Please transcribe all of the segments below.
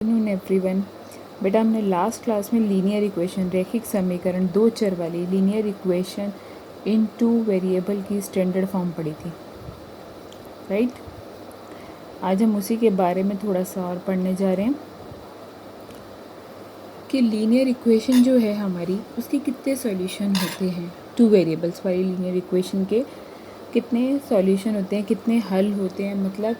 Everyone, बेटा हमने last class में लीनियर इक्वेशन रैखिक समीकरण दो चर वाली लीनियर इक्वेशन इन टू वेरिएबल की स्टैंडर्ड फॉर्म पढ़ी थी, राइट। आज हम उसी के बारे में थोड़ा सा और पढ़ने जा रहे हैं कि लीनियर इक्वेशन जो है हमारी उसके कितने सॉल्यूशन होते हैं। टू वेरिएबल्स वाली लीनियर इक्वेशन के कितने सॉल्यूशन होते हैं, कितने हल होते हैं, मतलब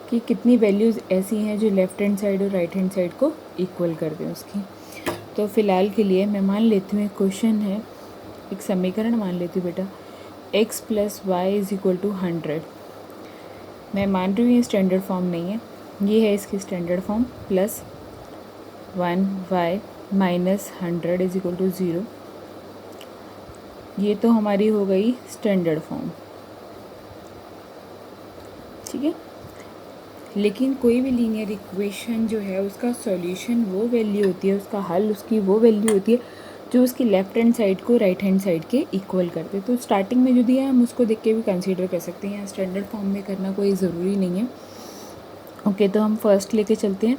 कि कितनी वैल्यूज़ ऐसी हैं जो लेफ़्ट हैंड साइड और राइट हैंड साइड को इक्वल कर दें उसकी। तो फ़िलहाल के लिए मैं मान लेती हूँ एक क्वेश्चन है, एक समीकरण मान लेती हूँ बेटा, x + y = 100। मैं मान रही हूँ ये स्टैंडर्ड फॉर्म नहीं है, ये है इसकी स्टैंडर्ड फॉर्म। +1y - 100 = 0। ये तो हमारी हो गई स्टैंडर्ड फॉर्म, ठीक है। लेकिन कोई भी लीनियर इक्वेशन जो है उसका सॉल्यूशन वो वैल्यू होती है, उसका हल उसकी वो वैल्यू होती है जो उसकी लेफ़्ट हैंड साइड को राइट हैंड साइड के इक्वल करते। तो स्टार्टिंग में जो दिया है हम उसको देख के भी कंसीडर कर सकते हैं, यहाँ स्टैंडर्ड फॉर्म में करना कोई ज़रूरी नहीं है। ओके, तो हम फर्स्ट लेके चलते हैं।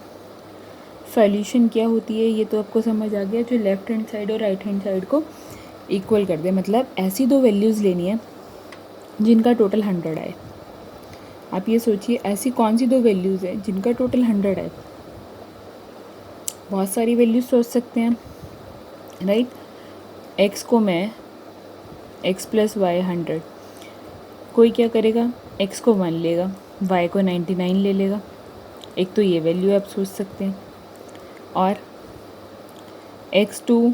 सॉल्यूशन क्या होती है ये तो आपको समझ आ गया, जो लेफ़्ट हैंड साइड और राइट हैंड साइड को इक्वल कर दे। मतलब ऐसी दो वैल्यूज़ लेनी है जिनका टोटल 100 आए। आप ये सोचिए ऐसी कौन सी दो वैल्यूज़ हैं जिनका टोटल 100 है। बहुत सारी वैल्यूज़ सोच सकते हैं, राइट। x को मैं x + y 100, कोई क्या करेगा, x को 1 लेगा, y को 99 ले लेगा। एक तो ये वैल्यू आप सोच सकते हैं, और x2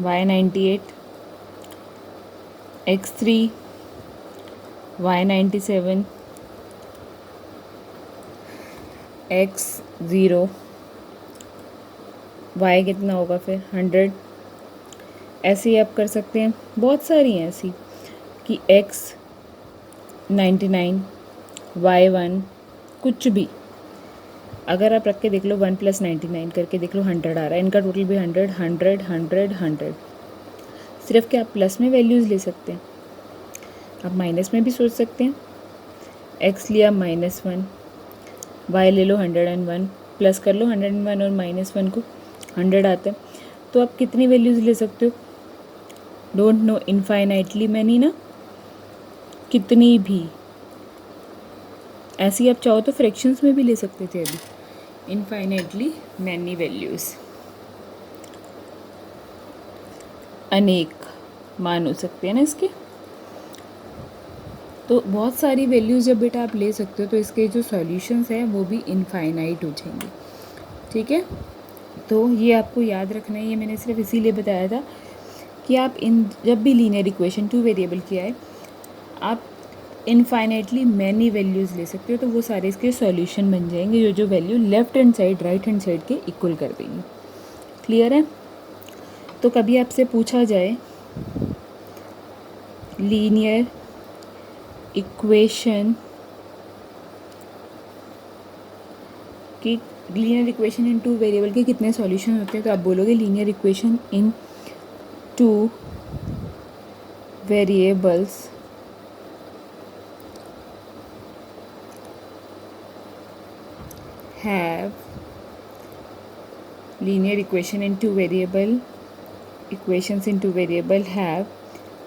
y 98, x3 y 97, x0 y कितना होगा फिर 100। ऐसे ही आप कर सकते हैं, बहुत सारी हैं ऐसी कि x 99 y 1 कुछ भी अगर आप रख के देख लो, 1 + 99 करके देख लो, 100 आ रहा है। इनका टोटल भी 100 100 100 100। सिर्फ क्या आप प्लस में वैल्यूज़ ले सकते हैं, आप माइनस में भी सोच सकते हैं। x लिया -1, y ले लो 101, प्लस कर लो 101 और -1 को, 100 आता है। तो आप कितनी वैल्यूज़ ले सकते हो, डोंट नो, इनफाइनाइटली मैनी ना, कितनी भी। ऐसी आप चाहो तो फ्रैक्शंस में भी ले सकते थे, अभी इनफाइनाइटली मैनी वैल्यूज़, अनेक मान हो सकते हैं ना इसके। तो बहुत सारी वैल्यूज़ जब बेटा आप ले सकते हो तो इसके जो सॉल्यूशंस हैं वो भी इनफाइनाइट हो जाएंगे, ठीक है। तो ये आपको याद रखना है, ये मैंने सिर्फ इसीलिए बताया था कि आप जब भी लीनियर इक्वेशन टू वेरिएबल की आए, आप इनफाइनाइटली मैनी वैल्यूज़ ले सकते हो, तो वो सारे इसके सॉल्यूशन बन जाएंगे जो value left hand side right hand side के इक्वल कर देंगी। क्लियर है। तो कभी आपसे पूछा जाए लीनियर इक्वेशन की, लीनियर इक्वेशन इन टू वेरिएबल के कितने सॉल्यूशन होते हैं, तो आप बोलोगे linear equation in two variables have linear equation in two variable equations in two variable have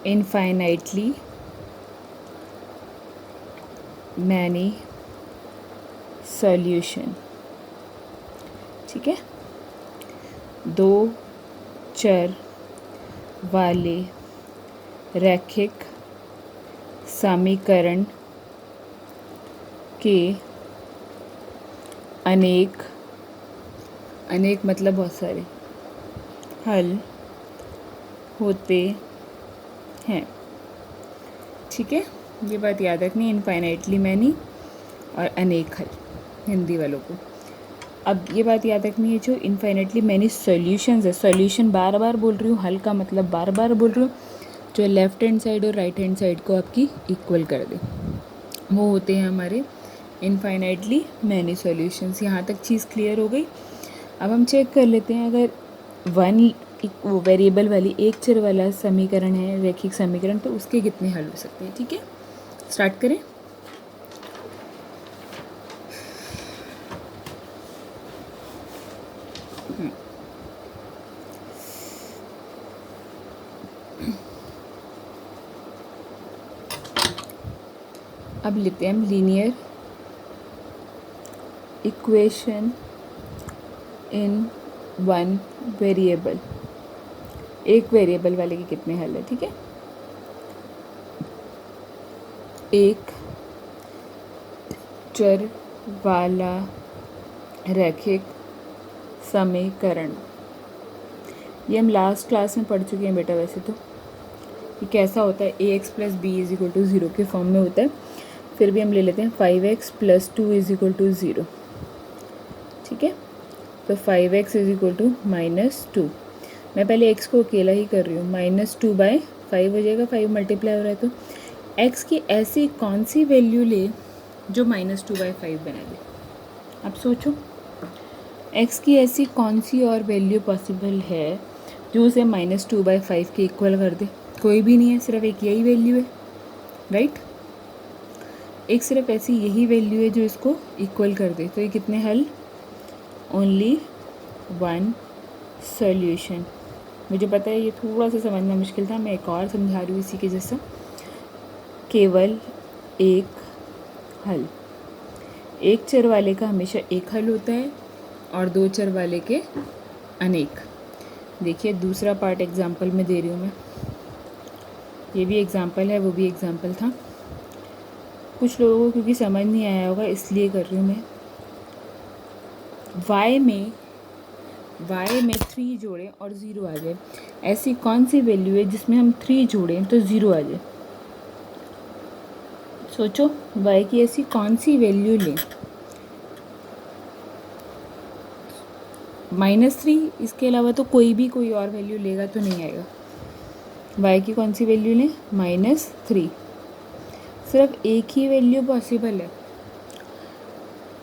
infinitely many solution, ठीक है। दो चर वाले रैखिक समीकरण के अनेक मतलब बहुत सारे हल होते हैं, ठीक है। ये बात याद रखनी, इनफाइनाइटली मैनी और अनेक हल, हिंदी वालों को। अब ये बात याद रखनी है, जो इनफाइनाइटली मैनी सॉल्यूशंस है, सॉल्यूशन बार बार बोल रही हूँ, हल का मतलब बार बार बोल रही हूँ, जो लेफ़्ट हैंड साइड और राइट हैंड साइड को आपकी इक्वल कर दे, वो होते हैं हमारे इनफाइनाइटली मैनी सॉल्यूशंस। यहाँ तक चीज़ क्लियर हो गई। अब हम चेक कर लेते हैं, अगर वन वेरिएबल वाली एक चर वाला समीकरण है, रैखिक समीकरण, तो उसके कितने हल हो सकते हैं, ठीक है। स्टार्ट करें। अब लेते हैं हम linear equation in one variable. एक वेरिएबल वाले के कितने हल है, ठीक है। एक चर वाला रैखिक समीकरण, ये हम लास्ट क्लास में पढ़ चुके हैं बेटा। वैसे तो ये कैसा होता है, ax plus b is equal to 0 के फॉर्म में होता है। फिर भी हम ले लेते हैं 5x plus 2 is equal to 0, ठीक है। तो 5x इज इक्वल टू -2। मैं पहले x को अकेला ही कर रही हूँ, -2/5 हो जाएगा, 5 मल्टीप्लाई हो रहा है। तो x की ऐसी कौन सी वैल्यू ले जो -2/5 बना दे। अब सोचो x की ऐसी कौन सी और वैल्यू पॉसिबल है जो उसे -2/5 के इक्वल कर दे। कोई भी नहीं है, सिर्फ एक यही वैल्यू है, राइट। एक सिर्फ ऐसी यही वैल्यू है जो इसको इक्वल कर दे। तो ये कितने हल, ओनली वन सॉल्यूशन। मुझे पता है ये थोड़ा सा समझना मुश्किल था, मैं एक और समझा रही हूँ इसी के जैसा। केवल एक हल। एक चर वाले का हमेशा एक हल होता है और दो चर वाले के अनेक। देखिए दूसरा पार्ट एग्जाम्पल में दे रही हूँ मैं, ये भी एग्जाम्पल है, वो भी एग्जाम्पल था। कुछ लोगों को क्योंकि समझ नहीं आया होगा इसलिए कर रही हूँ मैं। y में 3 जोड़ें और 0 आ जाए, ऐसी कौन सी वैल्यू है जिसमें हम 3 जोड़ें तो 0 आ जाए। सोचो y की ऐसी कौन सी वैल्यू लें, -3, इसके अलावा तो कोई और वैल्यू लेगा तो नहीं आएगा। y की कौन सी वैल्यू लें, -3। सिर्फ एक ही वैल्यू पॉसिबल है,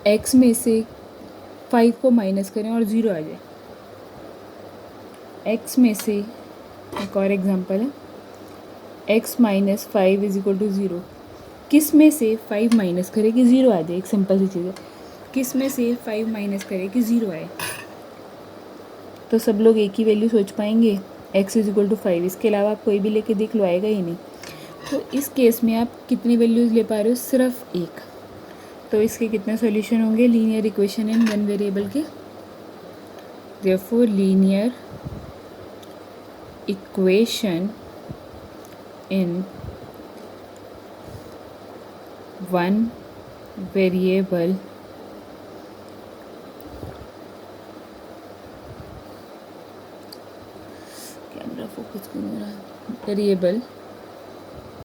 x में से 5 को माइनस करें और 0 आ जाए। x में से एक और एग्जांपल है, x minus 5 is equal to 0। किस में से 5 माइनस करे कि 0 आ जाए। एक सिंपल सी चीज़ है, किस में से 5 माइनस करे कि 0 आए। तो सब लोग एक ही वैल्यू सोच पाएंगे, x इज इक्वल टू 5। इसके अलावा आप कोई भी लेके देख लो, आएगा ही नहीं। तो इस केस में आप कितनी वैल्यूज़ ले पा रहे हो, सिर्फ एक। तो इसके कितने सॉल्यूशन होंगे linear equation in one variable के। Therefore linear equation in one variable camera focus क्यों हो रहा है, वेरिएबल